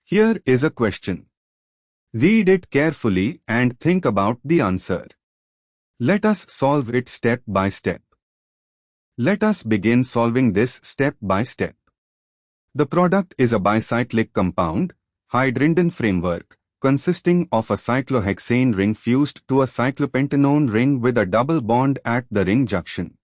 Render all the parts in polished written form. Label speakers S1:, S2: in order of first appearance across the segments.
S1: Here is a question. Read it carefully and think about the answer. Let us solve it step by step. Let us begin solving this step by step. The product is a bicyclic compound, hydrindin framework, consisting of a cyclohexane ring fused to a cyclopentanone ring with a double bond at the ring junction.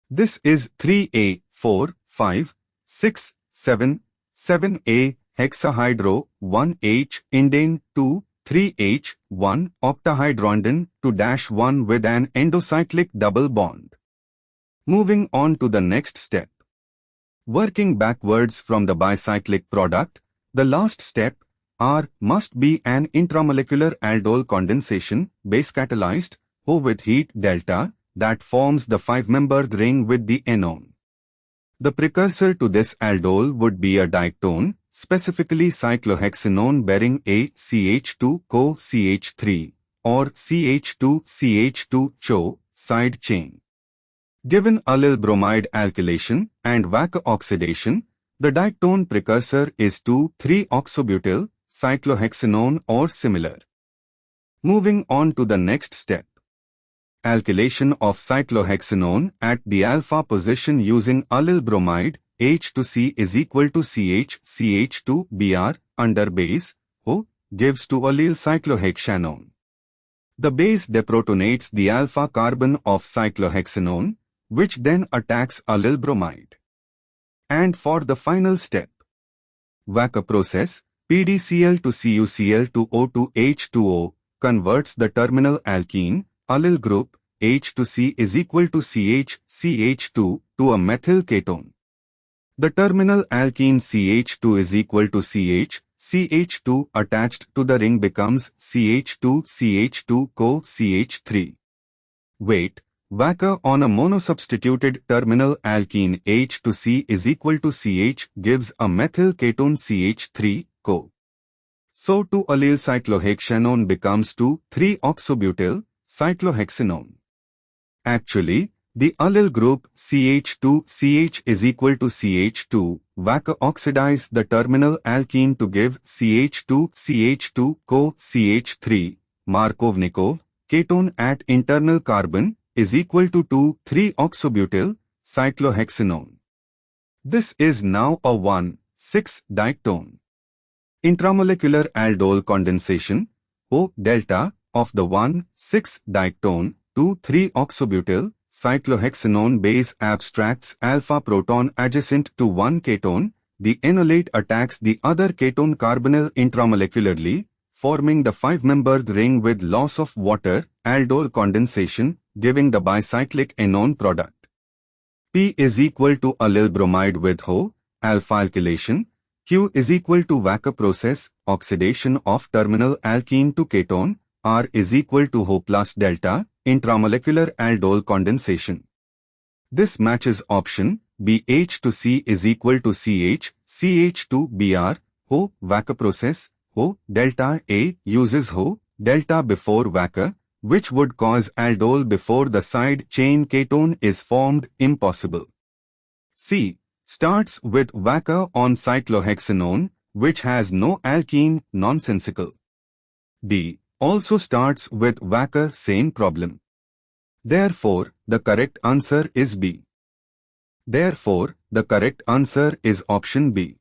S1: This is 3A, 4, 5, 6, 7, 7A, hexahydro, 1H, indane, 2, 3H, 1, octahydrondin, 2-1 with an endocyclic double bond. Moving on to the next step. Working backwards from the bicyclic product, the last step, R, must be an intramolecular aldol condensation, base-catalyzed, O with heat delta, that forms the 5-membered ring with the enone. The precursor to this aldol would be a diketone, specifically cyclohexanone bearing a CH2 co-CH3 or CH2-CH2-CHO side chain. Given allyl bromide alkylation and Wacker oxidation, the diketone precursor is 2,3-oxobutyl cyclohexanone or similar. Moving on to the next step. Alkylation of cyclohexanone at the alpha position using allyl bromide H to C is equal to CH, CH2, Br, under base, O, gives to allyl cyclohexanone. The base deprotonates the alpha carbon of cyclohexanone, which then attacks allyl bromide. And for the final step, Wacker process, PDCl to CuCl to O to H2O, converts the terminal alkene, allyl group, H to C is equal to CH, CH2, to a methyl ketone. The terminal alkene CH2 is equal to CH, CH2 attached to the ring becomes CH2, CH2 co-CH3. Wait, Wacker on a monosubstituted terminal alkene H to C is equal to CH gives a methyl ketone CH3, co. So 2-allyl cyclohexanone becomes 2,3-oxobutyl cyclohexanone. Actually, the allyl group CH2CH is equal to CH2. Wacker oxidized the terminal alkene to give CH2CH2 co-CH3 Markovnikov ketone at internal carbon is equal to 2,3-oxobutyl cyclohexanone. This is now a 1,6-diketone. Intramolecular aldol condensation, O delta, of the 1,6-diketone 2,3-oxobutyl cyclohexanone base abstracts alpha proton adjacent to one ketone. The enolate attacks the other ketone carbonyl intramolecularly, forming the 5-membered ring with loss of water, aldol condensation, giving the bicyclic enone product. P is equal to allyl bromide with HO, alpha alkylation. Q is equal to Wacker process, oxidation of terminal alkene to ketone. R is equal to HO plus delta, intramolecular aldol condensation. This matches option B. H to C is equal to CH, CH2 Br, HO, Wacker process, HO, delta A uses HO, delta before Wacker, which would cause aldol before the side chain ketone is formed, impossible. C starts with Wacker on cyclohexanone, which has no alkene, nonsensical. D also starts with Wacker, same problem. Therefore, the correct answer is B. Therefore, the correct answer is option B.